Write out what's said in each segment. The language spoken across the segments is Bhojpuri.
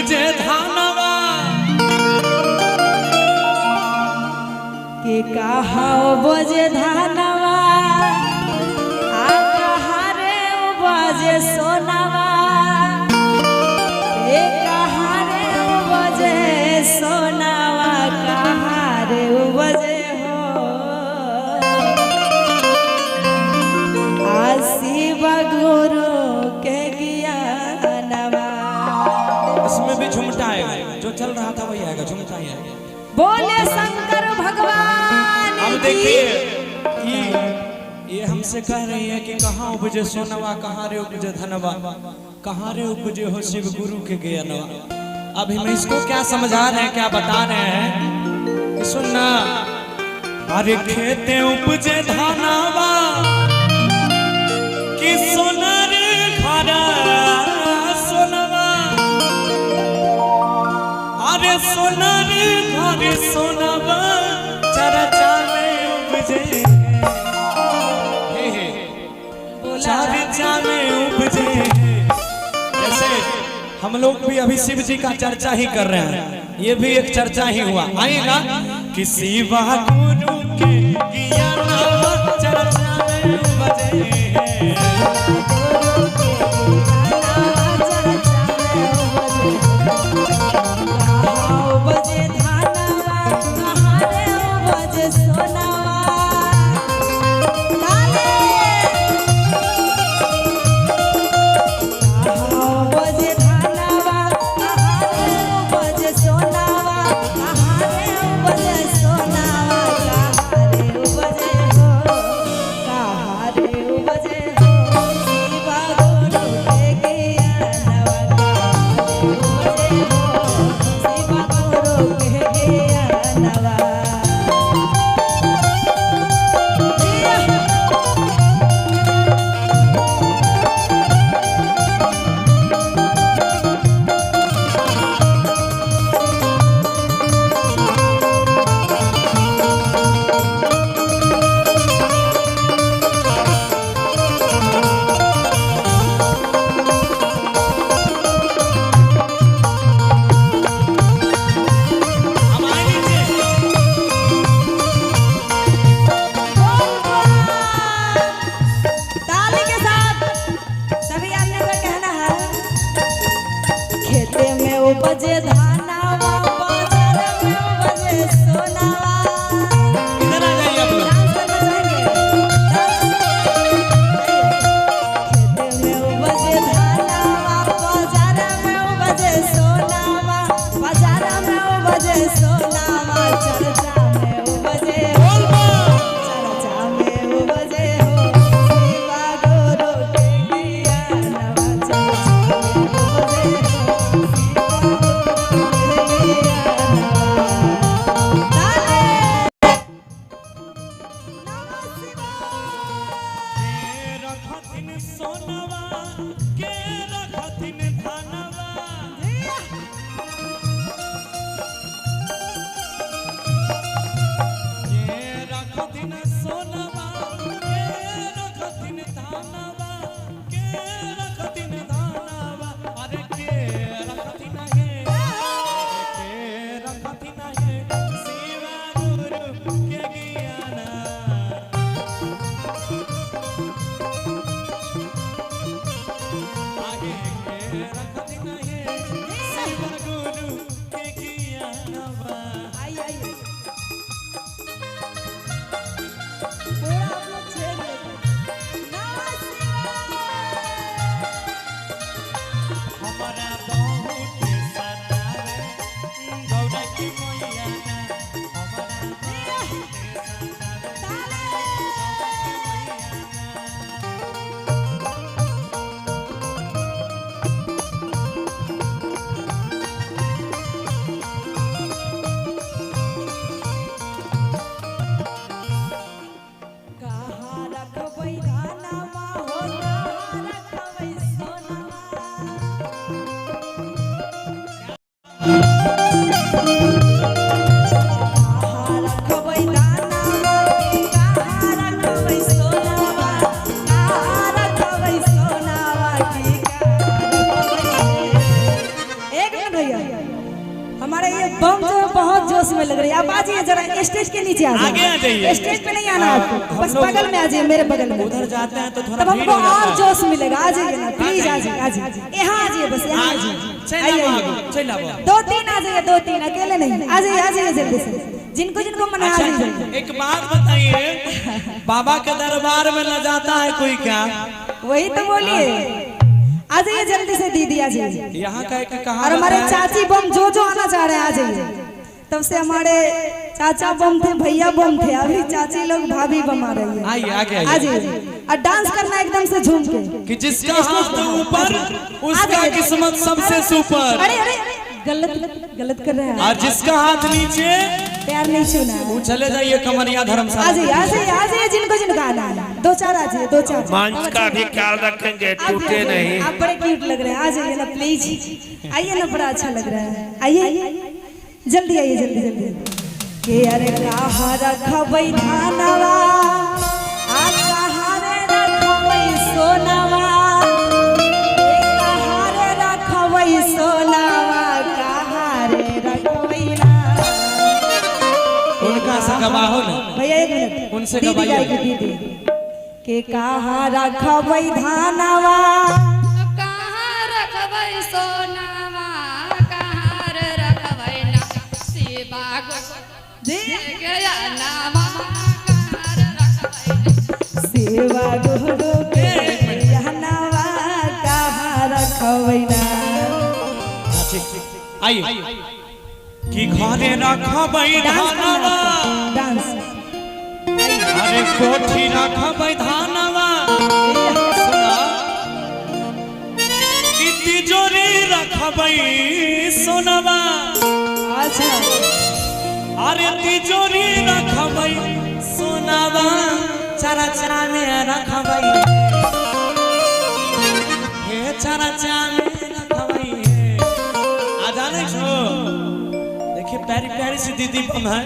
उपजे धानवा के कहा उपजे धानवा आ कहा रे उपजे सोनावा के कहा रे उपजे सोनावा कहा रे उपजे हो शिव गुरु के ज्ञानवा। इसमें भी झुमटा है, जो चल रहा था वही आएगा, झुमटा ही आएगा। बोले शंकर भगवान। अब देखिए ये हमसे कह रही है कि कहाँ उपजे सोनवा, कहाँ रे उपजे धनवा, कहाँ रे उपजे हो शिव गुरु के ज्ञानवा। अभी मैं इसको क्या समझा रहे हैं, क्या बता रहे हैं कि सुनना, अरे खेते उपजे धनवा कि सोनार खरा सोनवा, अरे सोनार घर सोनवा चर्चा में उपजे, चर्चा में उपजे। जैसे हम लोग भी अभी शिव जी का चर्चा ही कर रहे हैं, ये भी एक चर्चा ही हुआ। आएगा कि शिवा गुरु के ज्ञानवा चर्चा में उपजे। उपजे धानवा बाजार में उपजे सोनावा। इधर आ जाइए आप लोग। खेते में उपजे धानवा बाजार में उपजे सोनावा, बाजार में उपजे सोनावा चर्चा में उपजे, चर्चा में उपजे हो शिवा गुरु के ज्ञानवा चर्चा में उपजे भैया हमारे ये बम जो है बहुत जोश में लग रही है। आप आ जाइए जरा स्टेज के नीचे आ आगे आ जाइए, जाइए। स्टेज पे नहीं आना आपको, बस बगल में आ जाइए, मेरे बगल में। उधर जाते हैं तो थोड़ा तब भीड़ हमको हो जाता और है। जोश मिलेगा। आ जाइए ना प्लीज, आ जाइए, आ जाइए, यहाँ आ जाइए, बस यहाँ आ जाइए। आइए, आइए। चल आबो। 2-3 आ जाइए, 2-3 अकेले नहीं, आ जाइए जल्दी से। जिनको जिनको मना आ जाइए। अच्छा एक बात बताइए, बाबा के दरबार में न जाता है कोई क्या? वही तो बोलिए, आ जाइए जल्दी से दीदी, आ जाइए। यहाँ का एक कहा और हमारे चाची बम जो आना चाह रहे हैं आ जाइए। तब से हमारे चाचा बम थे, भैया बम थे, अभी चाची लोग भाभी बम आ रही है। आइए आगे आ जाइए और डांस करना एकदम से झूम के कि जिसका हाथ ऊपर उसका किस्मत सबसे सुपर, अरे अरे गलत कर रहे हैं। और जिसका हाथ नीचे प्यार नहीं छूना है। वो चले जाइए कमरिया धर्मशाला। आ जाइए, आ जाइए, आ जाइए, जिनको जिनको आना है 2-4 आ जाइए, 2-4। मंच का भी ख्याल रखेंगे, टूटे नहीं। आप बड़े क्यूट लग रहे हैं, आ जाइए ना प्लीज, आइए ना, बड़ा अच्छा लग रहा है। आइए जल्दी आइए, जल्दी जल्दी। के अरे कहाँ रखबै धानवा, आ कहाँ रे रखबै सोनावा, कहाँ रे रखबै सोनावा, कहाँ रे रखबै ना। उनका से गवाहो ना भैया एक मिनट, उनसे दीदी गवाइए। गाएगी, दीदी के कहाँ रखबै धानवा, कहाँ रखबै सोनावा, कहाँ रे रखबै ना शिवा गया नामा, कहाँ रे रखबै ना। सेवा गुरु के जहनवा, कहाँ रखबै ना। आइए कि घरे रखबै धानवा, डांस अरे कोठी रखबै धानवा, सुना कि तिजोरी रखबै सोनवा, अच्छा अरे तिजोरी रखबै सोनवा, चरचा में रखबै, हे चरचा में रखबै। आ जाने छो, देखिए प्यारी प्यारी सी दीदी बम है।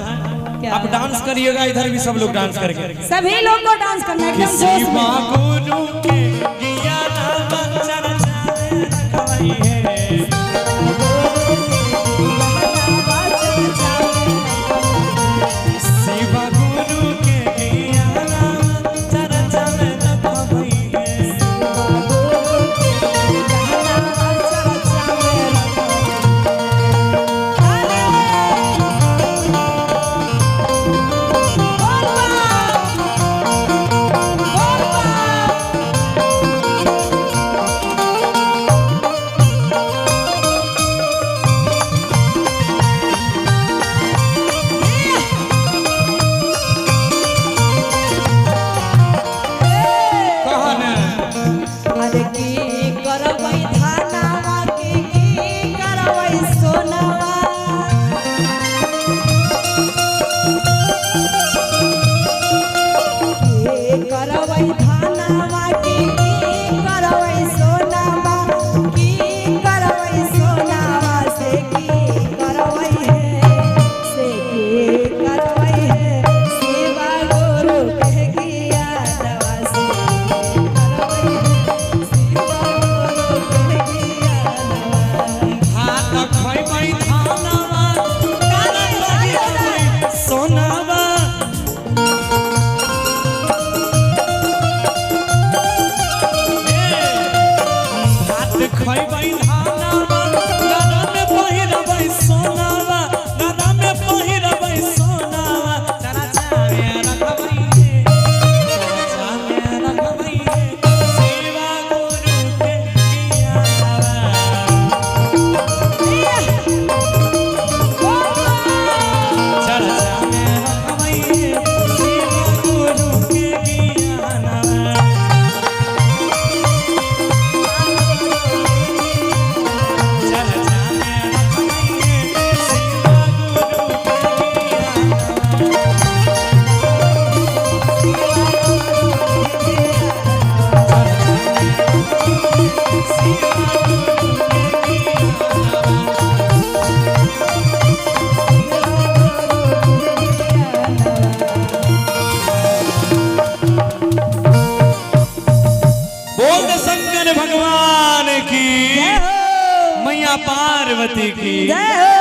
क्या आप डांस करिएगा, इधर भी सब लोग डांस करके। सभी लोग को डांस करना है एकदम जोश किसी में। गुरु के ज्ञानवा चरचा में रखबै है। शिव गुरु के ज्ञानवा चरचा में रखबै है। पार्वती की जय हो।